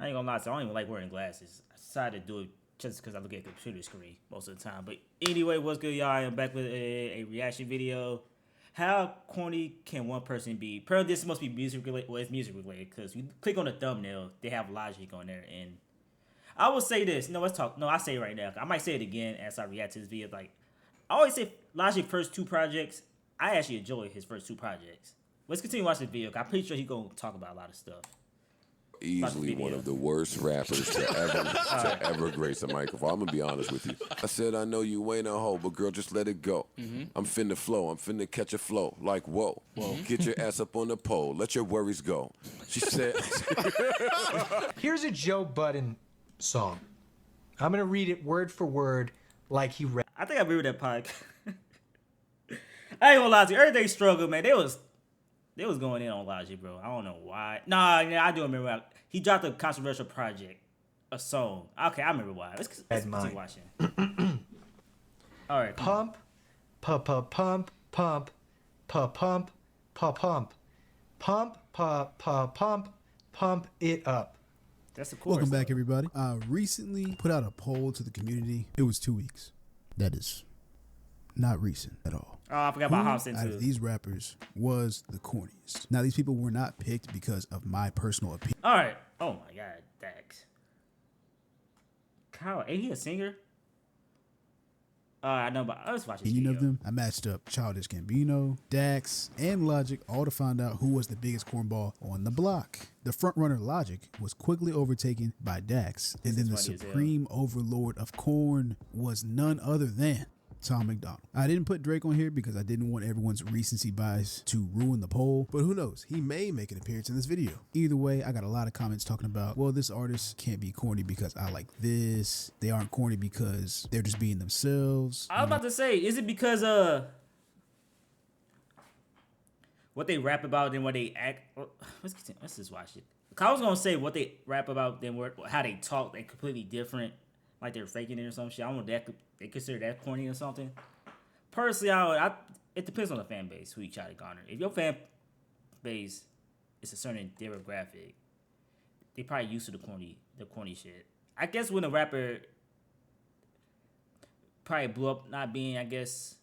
I ain't gonna lie, so I don't even like wearing glasses. I decided to do it just because I look at the computer screen most of the time. But anyway, what's good, y'all? I am back with a reaction video. How corny can one person be? Apparently, this must be music related. Well, it's music related because you click on the thumbnail, they have logic on there. And I will say this. No, let's talk. No, I say it right now. I might say it again as I react to this video. Like, I always say Logic first two projects. I actually enjoy his first two projects. Let's continue watching the video. I'm pretty sure he's gonna talk about a lot of stuff. Easily one of the worst rappers to ever grace a microphone. I'm gonna be honest with you. I said I know you ain't a hoe, but girl, just let it go. I'm finna flow. I'm finna catch a flow. Like whoa, get your ass up on the pole. Let your worries go. She said. Here's a Joe Budden song. I'm gonna read it word for word like he read. I think I remember that podcast. I ain't gonna lie to you. Everything struggled, man. They was going in on Logic, bro. I don't know why. Nah, yeah, I do remember. He dropped a controversial project, a song. Okay, I remember why. Let's keep watching. All right. Pump, pump, pump, pump, pump, pump, pump, pump, pump, pump, pump, pump, pump, pump it up. That's the chorus. Welcome back, everybody. I recently put out a poll to the community. It was 2 weeks. That is not recent at all. Oh, I forgot about House Out into of these rappers was the corniest. Now, these people were not picked because of my personal opinion. All right. Oh my God, Dax. Kyle, ain't he a singer? I know, but I was watching. Of them, I matched up Childish Gambino, Dax, and Logic, all to find out who was the biggest cornball on the block. The frontrunner Logic was quickly overtaken by Dax, and then the supreme overlord of corn was none other than Tom McDonald. I didn't put Drake on here because I didn't want everyone's recency bias to ruin the poll, but who knows? He may make an appearance in this video. Either way, I got a lot of comments talking about, well, this artist can't be corny because I like this. They aren't corny because they're just being themselves. I was about to say, is it because what they rap about and what they act? Let's just watch it. I was gonna say what they rap about, then how they talk, they completely different. Like they're faking it or some shit. I don't know if they consider that corny or something. Personally, it depends on the fan base who you try to garner. If your fan base is a certain demographic, they probably used to the corny shit. I guess when a rapper probably blew up not being, I guess,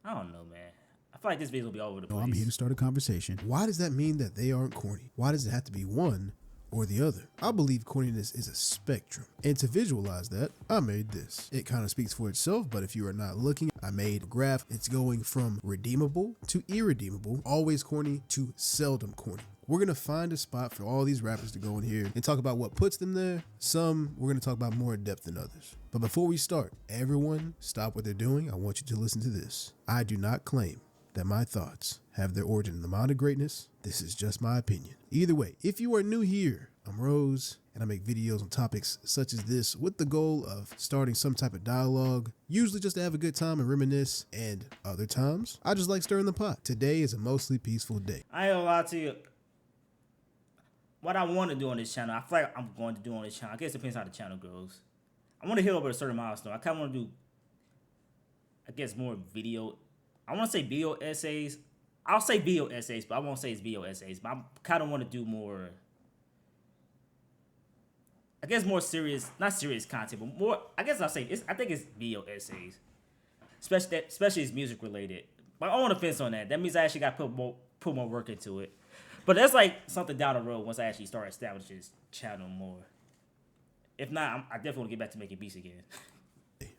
I don't know, man. I feel like this video will be all over the place. I'm here to start a conversation. Why does that mean that they aren't corny? Why does it have to be one or the other? I believe corniness is a spectrum. And to visualize that, I made this. It kind of speaks for itself, but if you are not looking, I made a graph. It's going from redeemable to irredeemable, always corny to seldom corny. We're gonna find a spot for all these rappers to go in here and talk about what puts them there. Some we're gonna talk about more in depth than others. But before we start, everyone stop what they're doing. I want you to listen to this. I do not claim that my thoughts have their origin in the mind of greatness. This is just my opinion. Either way, if you are new here, I'm Rose, and I make videos on topics such as this with the goal of starting some type of dialogue, usually just to have a good time and reminisce, and other times, I just like stirring the pot. Today is a mostly peaceful day. I ain't gonna lie to you. What I want to do on this channel, I feel like I'm going to do on this channel. I guess it depends how the channel goes. I want to hit over a certain milestone. I kind of want to do, I guess, more video. I want to say video essays. I'll say video essays, but I won't say it's video essays. But I kind of want to do more, I guess, more serious, not serious content, but more, I guess I'll say, I think it's video essays. Especially it's music related. But I want to fence on that. That means I actually got to put more work into it. But that's like something down the road once I actually start establishing this channel more. If not, I definitely want to get back to making beats again.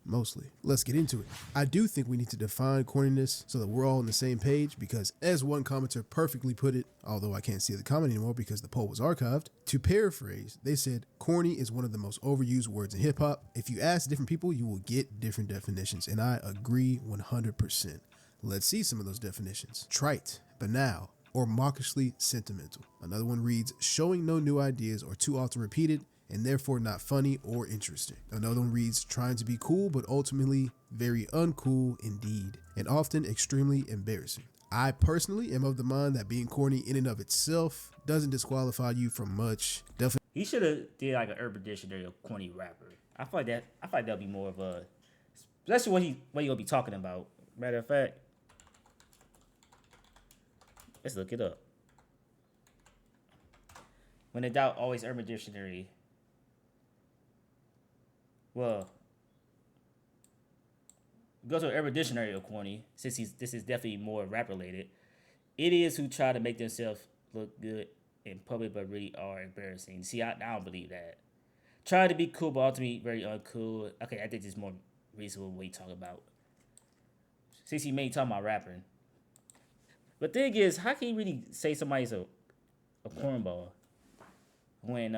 Mostly. Let's get into it. I do think we need to define corniness so that we're all on the same page because, as one commenter perfectly put it, although I can't see the comment anymore because the poll was archived, to paraphrase, they said, corny is one of the most overused words in hip-hop. If you ask different people, you will get different definitions, and I agree 100%. Let's see some of those definitions. Trite, banal, or mawkishly sentimental. Another one reads, showing no new ideas or too often repeated, and therefore not funny or interesting. Another one reads, trying to be cool, but ultimately very uncool indeed, and often extremely embarrassing. I personally am of the mind that being corny in and of itself doesn't disqualify you from much. Definitely. He should have did like an Urban Dictionary of corny rapper. I feel like that'll be more of a, especially what he gonna be talking about. Matter of fact, let's look it up. When in doubt, always Urban Dictionary. Well, go to Urban Dictionary of corny, since this is definitely more rap related. Idiots who try to make themselves look good in public but really are embarrassing. See, I don't believe that. Try to be cool but ultimately very uncool. Okay, I think this is more reasonable way to talk about. Since he mainly talking about rapping. But thing is, how can you really say somebody's a cornball when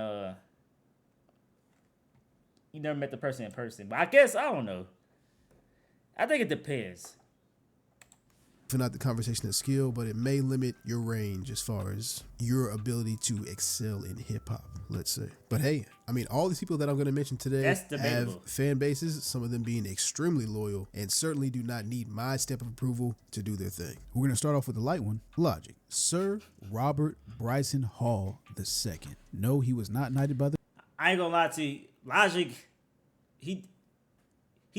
you never met the person in person? But I guess I don't know. I think it depends. Not the conversation of skill, but it may limit your range as far as your ability to excel in hip hop, let's say. But hey, I mean, all these people that I'm going to mention today have fan bases, some of them being extremely loyal, and certainly do not need my stamp of approval to do their thing. We're going to start off with the light one, Logic. Sir Robert Bryson Hall II. No, he was not knighted by the... I ain't gonna lie to you, Logic, he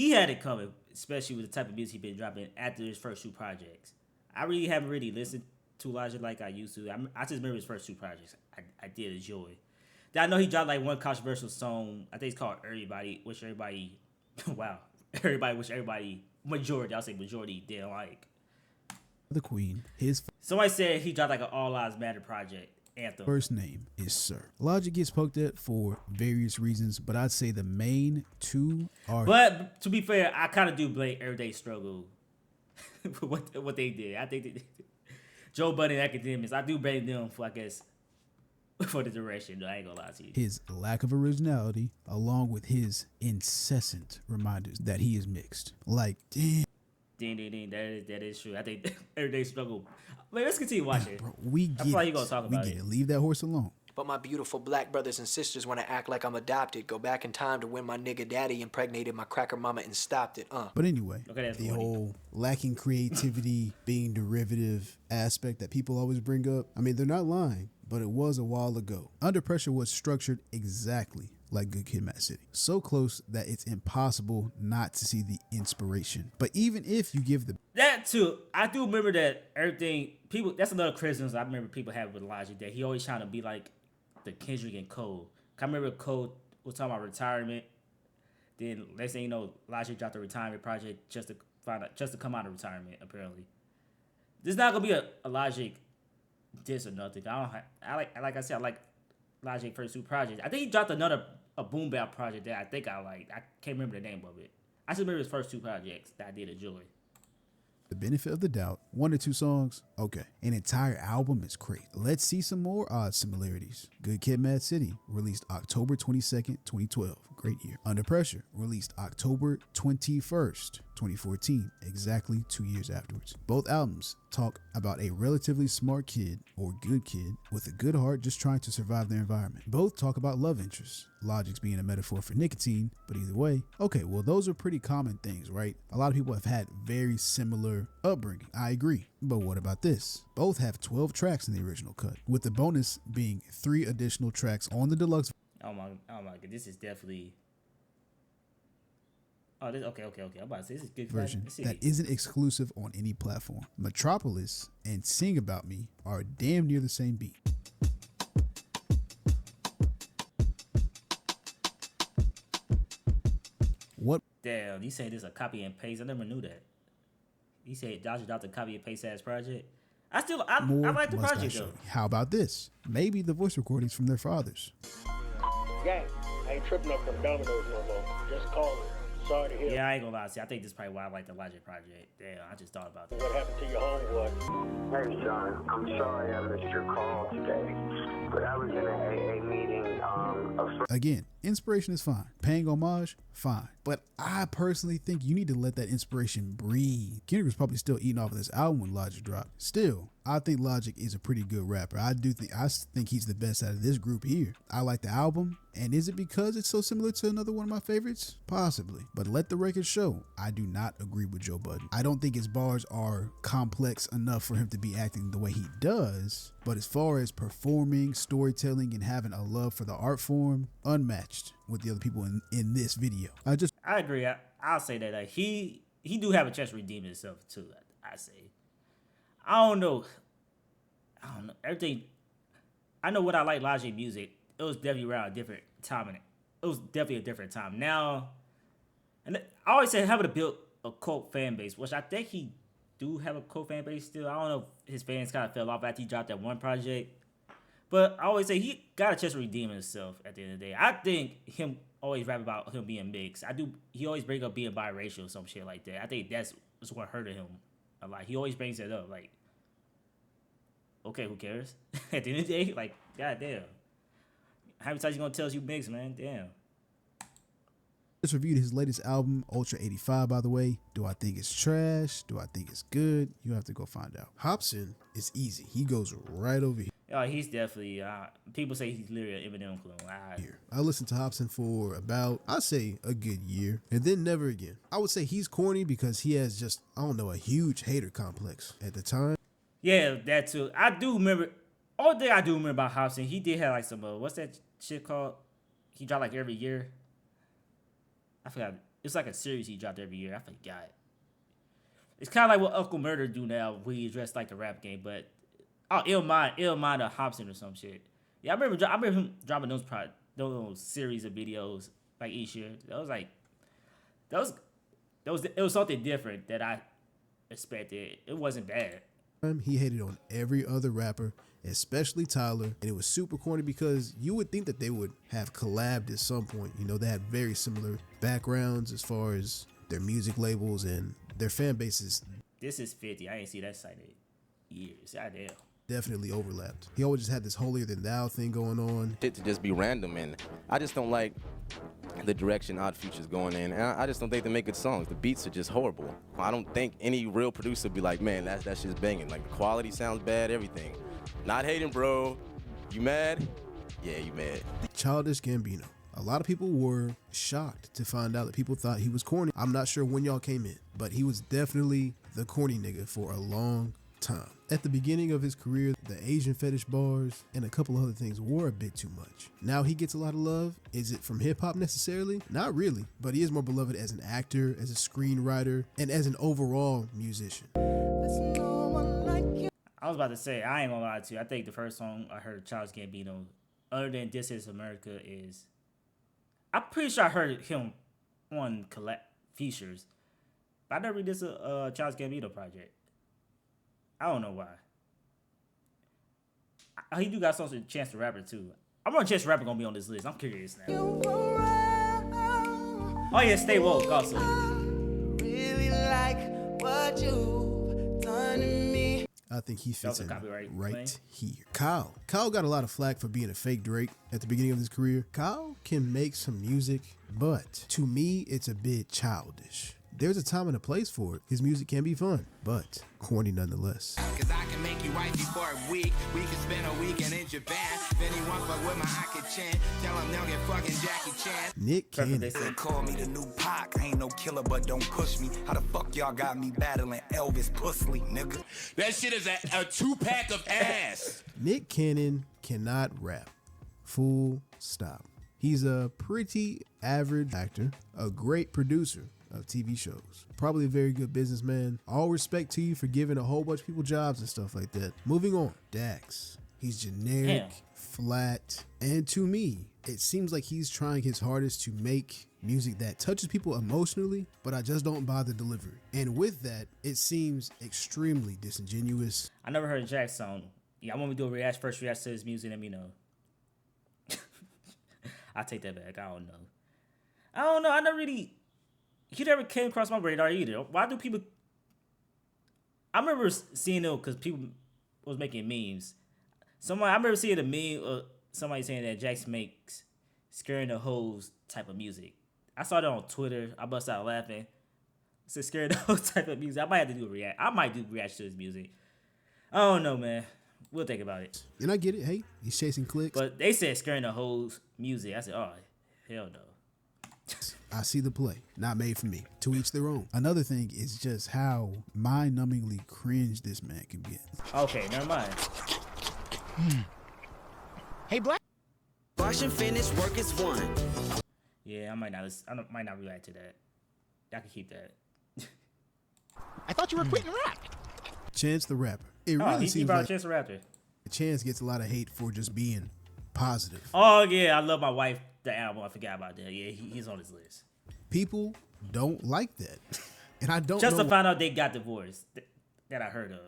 had it coming, especially with the type of music he been dropping after his first 2 projects. I really haven't really listened to Logic like I used to. I just remember his first 2 projects. I did enjoy. Then I know he dropped like one controversial song. I think it's called Everybody Wish Everybody. Wow. Everybody Wish Everybody. Majority. I'll say majority didn't like. The Queen. Somebody said he dropped like an All Lives Matter project. Anthem. First name is Sir. Logic gets poked at for various reasons, but I'd say the main 2 are... But to be fair, I kind of do blame Everyday Struggle for what they did. I think Joe Budden and Academics, I do blame them for, I guess, for the direction. Though. I ain't gonna lie to you. His lack of originality, along with his incessant reminders that he is mixed. Like, damn. Ding. That is true. I think Everyday Struggle. Man, let's continue watching. Bro, we get it. Like you gonna talk about it. Leave that horse alone. But my beautiful black brothers and sisters want to act like I'm adopted. Go back in time to when my nigga daddy impregnated my cracker mama and stopped it. But anyway, okay, the whole lacking creativity, being derivative aspect that people always bring up. I mean, they're not lying, but it was a while ago. Under Pressure was structured exactly like Good Kid, Mad City. So close that it's impossible not to see the inspiration. But even if you give the... That too, I do remember that everything, people, that's another criticism I remember people have with Logic, that he always trying to be like the Kendrick and Cole. I remember Cole was talking about retirement. Then next thing you know, Logic dropped the retirement project just to come out of retirement, apparently. There's not gonna be a Logic diss or nothing. I like Logic first 2 projects. I think he dropped a boom bap project that I think I liked. I can't remember the name of it. I just remember his first 2 projects that I did enjoy. The benefit of the doubt, 1 or 2 songs, okay. An entire album is great. Let's see some more odd similarities. Good Kid, Mad City, released October 22nd, 2012. Great year. Under Pressure, released October 21st, 2014, exactly 2 years afterwards. Both albums talk about a relatively smart kid or good kid with a good heart just trying to survive their environment. Both talk about love interests, Logic's being a metaphor for nicotine, but either way, okay, well, those are pretty common things, right? A lot of people have had very similar upbringing. I agree. But what about this? Both have 12 tracks in the original cut, with the bonus being 3 additional tracks on the deluxe. Oh my god, this is definitely... Oh, this, okay. I'm about to say this is good version that isn't exclusive on any platform. Metropolis and Sing About Me are damn near the same beat. What? Damn, you say this is a copy and paste? I never knew that. You said Josh dropped a copy and paste ass project. I like the project though. How about this? Maybe the voice recordings from their fathers. Gang, I ain't tripping up from Domino's no more. Just call it. Sorry to hear. Yeah, I ain't gonna lie. See, I think this is probably why I like the Logic project. Damn, I just thought about that. What happened to your homeboy? Hey, son. I'm sorry I missed your call today, but I was in an AA meeting. Again, inspiration is fine. Paying homage, fine. But I personally think you need to let that inspiration breathe. Kendrick was probably still eating off of this album when Logic dropped. Still, I think Logic is a pretty good rapper. I think he's the best out of this group here. I like the album, and is it because it's so similar to another one of my favorites? Possibly. But let the record show, I do not agree with Joe Budden. I don't think his bars are complex enough for him to be acting the way he does, but as far as performing, storytelling, and having a love for the art form, unmatched with the other people in this video. I agree. I'll say that he do have a chance to redeem himself too. I say. I don't know. Everything. I know when I like Logic music, it was definitely around a different time. It was definitely a different time. Now, And I always say having to build a cult fan base, which I think he do have a cult fan base still. I don't know if his fans kind of fell off after he dropped that one project. But I always say he got a chance to redeem himself at the end of the day. I think him always rap about him being mixed. He always bring up being biracial or some shit like that. I think that's what hurted him a lot. He always brings it up. Like, okay, who cares? At the end of the day, like, goddamn. How many times you gonna tell us you mixed, man? Damn. Just reviewed his latest album, Ultra 85, by the way. Do I think it's trash? Do I think it's good? You have to go find out. Hobson is easy. He goes right over here. Oh, he's definitely, people say he's literally an Eminem clone. I listened to Hobson for about, I'd say, a good year, and then never again. I would say he's corny because he has just, I don't know, a huge hater complex at the time. Yeah, that too. I do remember, all thing I do remember about Hobson, he did have like some, what's that shit called? He dropped like every year. I forgot. It's like a series he dropped every year. I forgot. It's kind of like what Uncle Murder do now, where he addressed like the rap game, but Illmind or Hobson or some shit. Yeah, I remember him dropping those series of videos like each year. It was something different that I expected. It wasn't bad. He hated on every other rapper, especially Tyler, and it was super corny because you would think that they would have collabed at some point. You know, they had very similar backgrounds as far as their music labels and their fan bases. This is 50. I ain't see that side in years. Goddamn. Definitely overlapped. He always just had this holier than thou thing going on. It to just be random, and I just don't like the direction Odd Future's going in, and I just don't think they make good songs. The beats are just horrible. I don't think any real producer would be like, man, that shit's banging. Like, the quality sounds bad, everything. Not hating, bro. You mad? Yeah, you mad. Childish Gambino. A lot of people were shocked to find out that people thought he was corny. I'm not sure when y'all came in, but he was definitely the corny nigga for a long time. At the beginning of his career, the Asian fetish bars and a couple other things were a bit too much. Now he gets a lot of love. Is it from hip hop necessarily? Not really, but he is more beloved as an actor, as a screenwriter, and as an overall musician. I was about to say, I ain't gonna lie to you. I think the first song I heard Childish Gambino, other than This Is America, is, I'm pretty sure I heard him on features, but I never read this Childish Gambino project. I don't know why. He do got songs with Chance the Rapper too. I'm on Chance the Rapper gonna be on this list. I'm curious now. Oh yeah, Stay Woke also. Really like what you've done to me. I think he fits in right thing. here. Kyle got a lot of flack for being a fake Drake at the beginning of his career. Kyle can make some music, but to me, it's a bit childish. There's a time and a place for it. His music can be fun, but corny nonetheless. Cause I can make you wifey for a week. We can spend a weekend in Japan. If anyone fuck with my Aki Chan, tell them they'll get fucking Jackie Chan. Nick Cannon. They call me the new Pac. I ain't no killer, but don't push me. How the fuck y'all got me battling Elvis Pusley, nigga? That shit is a 2-pack of ass. Nick Cannon cannot rap. Full stop. He's a pretty average actor, a great producer of TV shows, probably a very good businessman. All respect to you for giving a whole bunch of people jobs and stuff like that. Moving on, Dax. He's generic, flat, and to me, it seems like he's trying his hardest to make music that touches people emotionally, but I just don't buy the delivery. And with that, it seems extremely disingenuous. I never heard Jack's song. Yeah, I want me to do a first reaction to his music, let me know. I'll take that back. I don't know. I never really... He never came across my radar either. Why do people... I remember seeing it because people was making memes. I remember seeing a meme of somebody saying that Jax makes scaring the hoes type of music. I saw that on Twitter. I bust out laughing. It said scaring the hoes type of music. I might have to do a react. I might do reaction to his music. I don't know, man. We'll think about it. And I get it. Hey, he's chasing clicks. But they said scaring the hoes music. I said, oh, hell no. I see the play. Not made for me. To each their own. Another thing is just how mind-numbingly cringe this man can get. Okay, never mind. Hey, Black. Wash and finish, work is one. Yeah, I might not react to that. I can keep that. I thought you were quitting rap. Chance the Rapper. It really seems like Chance the Rapper. Chance gets a lot of hate for just being positive. Oh yeah, I Love My Wife, the album. I forgot about that. Yeah, he's on his list. People don't like that. And I don't Just know to find out they got divorced that I heard of.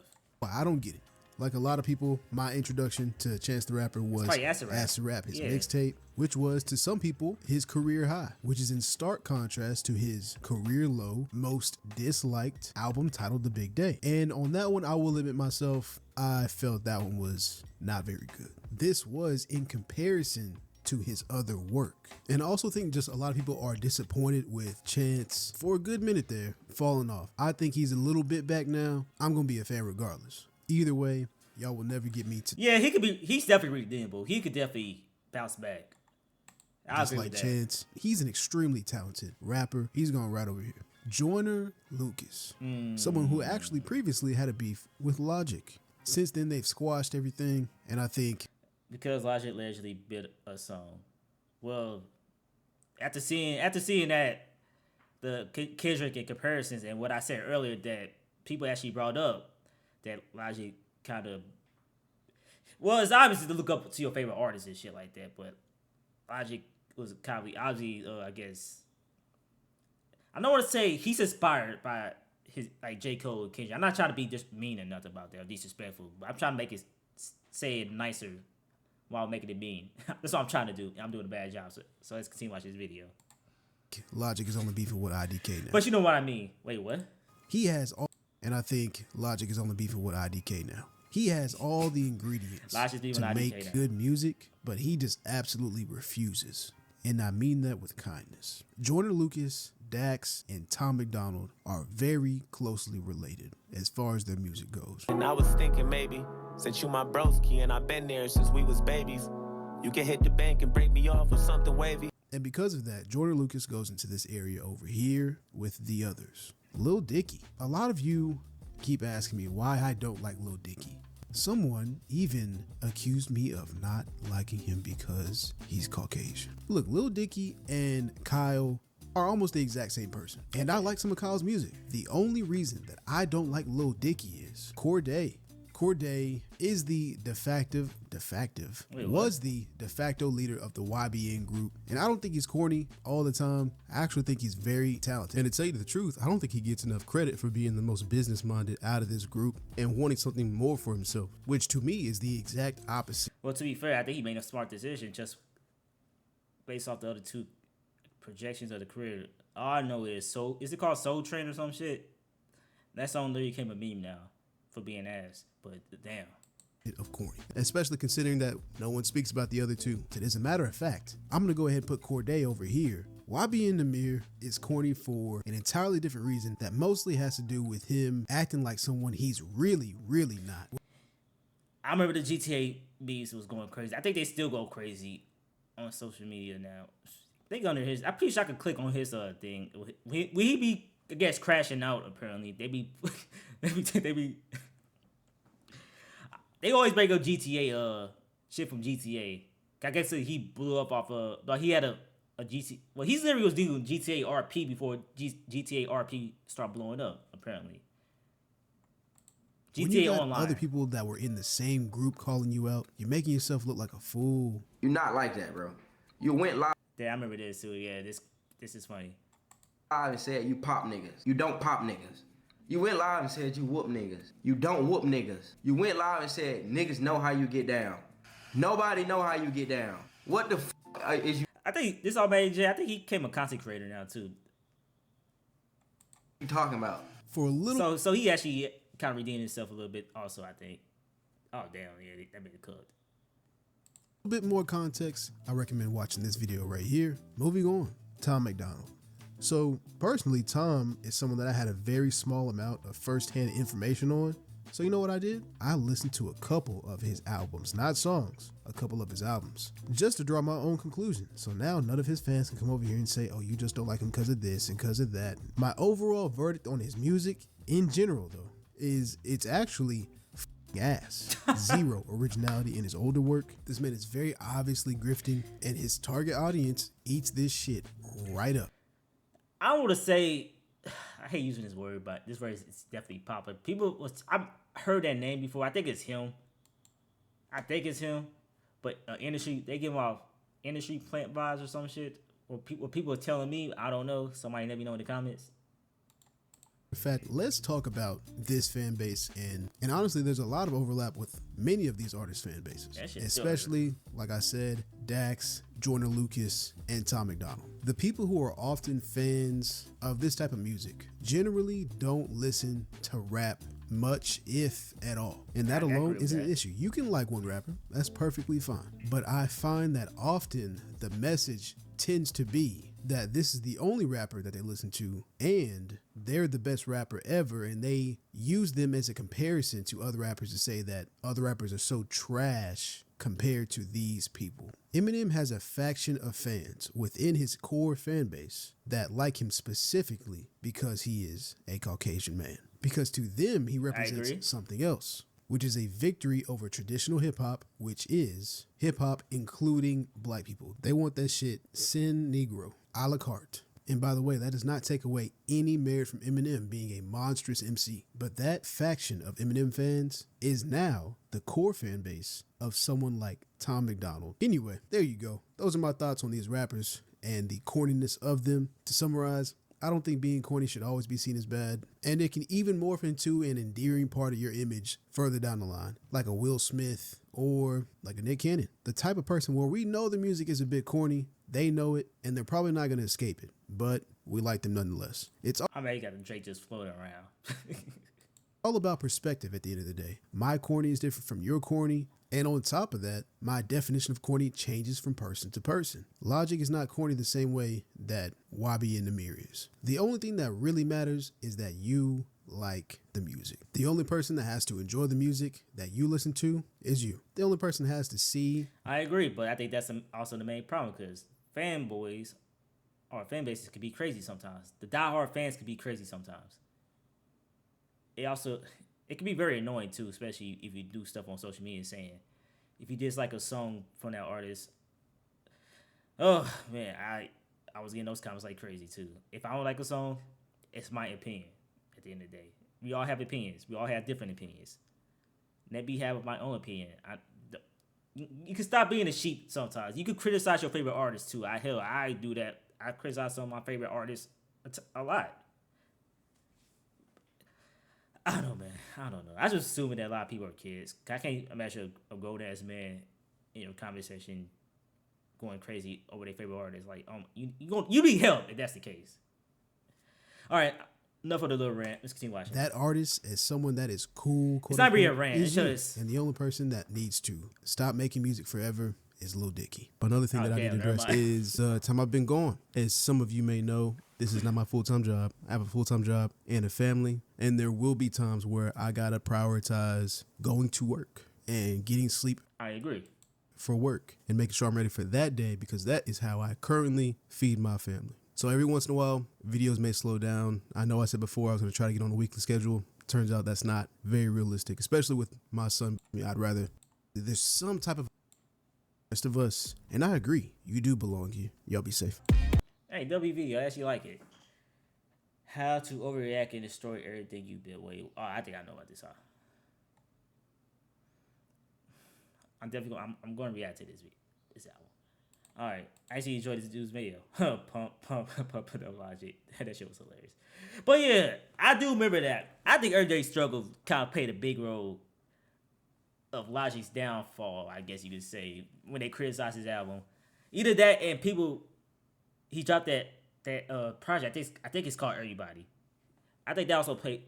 why. I don't get it. Like a lot of people, my introduction to Chance the Rapper was Acid Rap, his mixtape, which was to some people his career high, which is in stark contrast to his career low, most disliked album titled The Big Day. And on that one, I will admit myself, I felt that one was not very good. This was in comparison to his other work. And I also think just a lot of people are disappointed with Chance for a good minute there falling off. I think he's a little bit back now. I'm gonna be a fan regardless. Either way, y'all will never get me to. Yeah, he's definitely redeemable. He could definitely bounce back. I Just agree like with that. Chance, he's an extremely talented rapper. He's going right over here. Joyner Lucas, someone who actually previously had a beef with Logic. Since then, they've squashed everything, and I think Because Logic allegedly bit a song. Well, after seeing that, the Kendrick and comparisons and what I said earlier that people actually brought up that Logic kind of, well, it's obviously to look up to your favorite artists and shit like that, but Logic was kind of obviously, I guess, I don't want to say he's inspired by his like J. Cole and Kendrick. I'm not trying to be just mean or nothing about that or disrespectful, but I'm trying to make it say it nicer while making it mean. That's what I'm trying to do. I'm doing a bad job, so let's continue watching this video. Logic is only beefing with IDK now. But you know what I mean. Wait, what? He has all, and I think Logic is only beefing with IDK now. He has all the ingredients Logic's beefing to with IDK make now. good music, but he just absolutely refuses. And I mean that with kindness. Joyner Lucas, Dax, and Tom McDonald are very closely related as far as their music goes. And I was thinking maybe, since you my broski and I've been there since we was babies, you can hit the bank and break me off with something wavy. And because of that, Joyner Lucas goes into this area over here with the others. Lil Dicky. A lot of you keep asking me why I don't like Lil Dicky. Someone even accused me of not liking him because he's Caucasian. Look, Lil Dicky and Kyle are almost the exact same person. And I like some of Kyle's music. The only reason that I don't like Lil Dicky is Corday. Corday is the was the de facto leader of the YBN group. And I don't think he's corny all the time. I actually think he's very talented. And to tell you the truth, I don't think he gets enough credit for being the most business-minded out of this group and wanting something more for himself, which to me is the exact opposite. Well, to be fair, I think he made a smart decision just based off the other two projections of the career. All I know is is it called Soul Train or some shit? That song literally became a meme now for being ass. But damn. Of corny, especially considering that no one speaks about the other two. And as a matter of fact, I'm gonna go ahead and put Corday over here. YB in the Mirror is corny for an entirely different reason that mostly has to do with him acting like someone he's really, really not. I remember the GTA beats was going crazy. I think they still go crazy on social media now. I think under his, I'm pretty sure I could click on his thing. Will he be, I guess, crashing out? Apparently, they always bring up GTA shit from GTA. I guess he blew up off like he had a GTA. Well, he literally was doing GTA RP before GTA RP started blowing up. Apparently, GTA when you got Online. Other people that were in the same group calling you out, you're making yourself look like a fool. You're not like that, bro. You went live. Yeah, I remember this too. Yeah, this is funny. Live and said you pop niggas. You don't pop niggas. You went live and said you whoop niggas. You don't whoop niggas. You went live and said niggas know how you get down. Nobody know how you get down. What the f is you? I think this all made Jay. I think he became a content creator now too. You talking about? For a little. So he actually kind of redeemed himself a little bit. Also, I think. Oh damn! Yeah, that made it cooked. A bit more context, I recommend watching this video right here. Moving on, Tom McDonald. So personally, Tom is someone that I had a very small amount of firsthand information on. So you know what I did? I listened to a couple of his albums, not songs, a couple of his albums, just to draw my own conclusion. So now none of his fans can come over here and say, oh, you just don't like him because of this and because of that. My overall verdict on his music in general, though, is it's actually ass. Zero originality in his older work. This man is very obviously grifting, and his target audience eats this shit right up. I want to say, I hate using this word, but this word is definitely popular. I've heard that name before. I think it's him. But industry, they give off industry plant vibes or some shit. what people are telling me, I don't know. Somebody let me know in the comments. In fact, let's talk about this fan base, and honestly, there's a lot of overlap with many of these artists' fan bases, especially, like I said, Dax, Joyner Lucas, and Tom MacDonald. The people who are often fans of this type of music generally don't listen to rap much, if at all, and that alone isn't an issue. You can like one rapper, that's perfectly fine, but I find that often the message tends to be that this is the only rapper that they listen to and they're the best rapper ever, and they use them as a comparison to other rappers to say that other rappers are so trash compared to these people. Eminem has a faction of fans within his core fan base that like him specifically because he is a Caucasian man. Because to them, he represents something else, which is a victory over traditional hip hop, which is hip hop including black people. They want that shit sin negro, a la carte. And by the way, that does not take away any merit from Eminem being a monstrous MC. But that faction of Eminem fans is now the core fan base of someone like Tom MacDonald. Anyway, there you go. Those are my thoughts on these rappers and the corniness of them. To summarize, I don't think being corny should always be seen as bad, and it can even morph into an endearing part of your image further down the line, like a Will Smith or like a Nick Cannon. The type of person where we know the music is a bit corny, they know it, and they're probably not going to escape it, but we like them nonetheless. It's all, I mean, you got the Drake just floating around. all about perspective at the end of the day. My corny is different from your corny, and on top of that, my definition of corny changes from person to person. Logic is not corny the same way that YB and Namir is. The only thing that really matters is that you like the music. The only person that has to enjoy the music that you listen to is you. The only person that has to see. I agree, but I think that's also the main problem, because fanboys or fan bases can be crazy sometimes. The diehard fans can be crazy sometimes. It can be very annoying too, especially if you do stuff on social media saying, if you dislike a song from that artist, oh man, I was getting those comments like crazy too. If I don't like a song, it's my opinion at the end of the day. We all have opinions. We all have different opinions. Let me have my own opinion. You can stop being a sheep sometimes. You can criticize your favorite artist too. I do that. I criticize some of my favorite artists a lot. I don't know, man. I don't know. I just assuming that a lot of people are kids. I can't imagine a grown-ass man in your comment section going crazy over their favorite artist. Like, you need help if that's the case. All right, enough of the little rant. Let's continue watching. That artist is someone that is cool. It's not really a rant. It's just... And the only person that needs to stop making music forever is Lil Dicky. But another thing that I need to address is time I've been gone. As some of you may know, this is not my full-time job. I have a full-time job and a family, and there will be times where I gotta prioritize going to work and getting sleep. I agree. For work and making sure I'm ready for that day, because that is how I currently feed my family. So every once in a while, videos may slow down. I know I said before I was gonna try to get on a weekly schedule. Turns out that's not very realistic, especially with my son. I'd rather there's some type of rest of us, and I agree. You do belong here. Y'all be safe. Hey, WV, I actually like it. How to overreact and destroy everything you built. Wait, I think I know about this. I'm going to react to this album. All right, I actually enjoyed this dude's video. pump the logic. That shit was hilarious. But yeah, I do remember that. I think Everyday Struggle kind of played a big role of Logic's downfall, I guess you could say, when they criticized his album. Either that and people. He dropped that project. I think it's called Everybody. I think that also played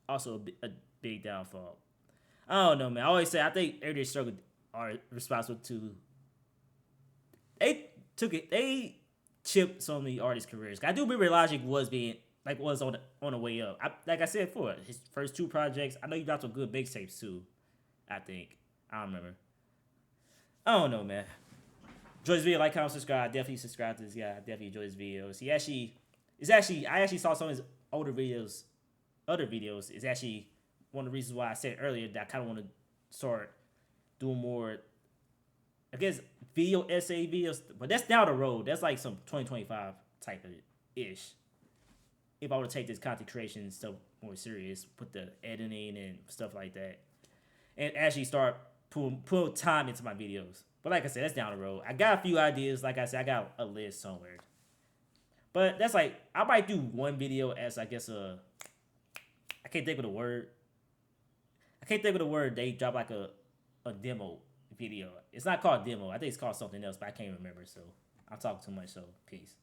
a big downfall. I don't know, man. I always say I think Everyday Struggle are responsible to. They chipped so many artists' careers. I do remember Logic was on the way up. Like I said before, his first two projects. I know he dropped some good mixtapes too. I think I don't remember. I don't know, man. Enjoy this video, like, comment, subscribe. Definitely subscribe to this guy. I definitely enjoy his videos. I actually saw some of his other videos. It's actually one of the reasons why I said earlier that I kind of want to start doing more, I guess, video essay videos. But that's down the road. That's like some 2025 type of ish. If I were to take this content creation stuff more serious, put the editing and stuff like that, and actually start put time into my videos. But like I said, that's down the road. I got a few ideas. Like I said, I got a list somewhere. But that's like I might do one video as I guess I can't think of the word. I can't think of the word. They drop like a demo video. It's not called demo. I think it's called something else, but I can't remember. So I'm talking too much. So peace.